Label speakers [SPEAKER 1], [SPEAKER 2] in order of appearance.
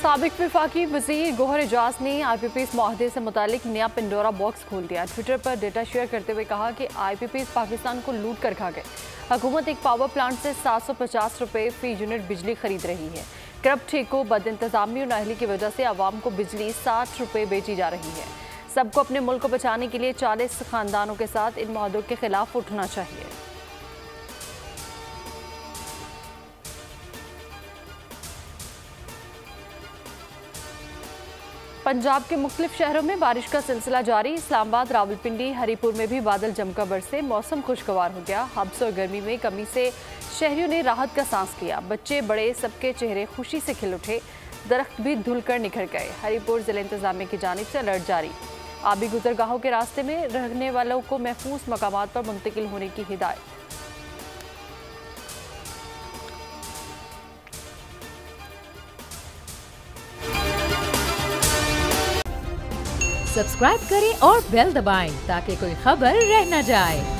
[SPEAKER 1] साबिक वफाकी वज़ीर गौहर एजाज ने IPPs मुआहदे से मुतालिक नया पिंडोरा बॉक्स खोल दिया। ट्विटर पर डेटा शेयर करते हुए कहा कि IPPs पाकिस्तान को लूट कर खा गए। हुकूमत एक पावर प्लांट से 750 रुपये फी यूनिट बिजली खरीद रही है। करप्ट ठेकों, बद इंतजामी और नाअहली की वजह से आवाम को बिजली 60 रुपये बेची जा रही है। सबको अपने मुल्क को बचाने के लिए 40 खानदानों के साथ इन मुआहदों के खिलाफ उठना चाहिए। पंजाब के मुख्तलिफ शहरों में बारिश का सिलसिला जारी। इस्लामाबाद, रावलपिंडी, हरीपुर में भी बादल जमकर बरसे। मौसम खुशगवार हो गया। हब्स और गर्मी में कमी से शहरियों ने राहत का सांस लिया। बच्चे बड़े सबके चेहरे खुशी से खिल उठे। दरख्त भी धुलकर निखर गए। हरीपुर जिला इंतजामिया की जानिब से अलर्ट जारी। आबी गुजरगाहों के रास्ते में रहने वालों को महफूज मकामात पर मुंतकिल होने की हिदायत।
[SPEAKER 2] सब्सक्राइब करें और बेल दबाएं ताकि कोई खबर रह न जाए।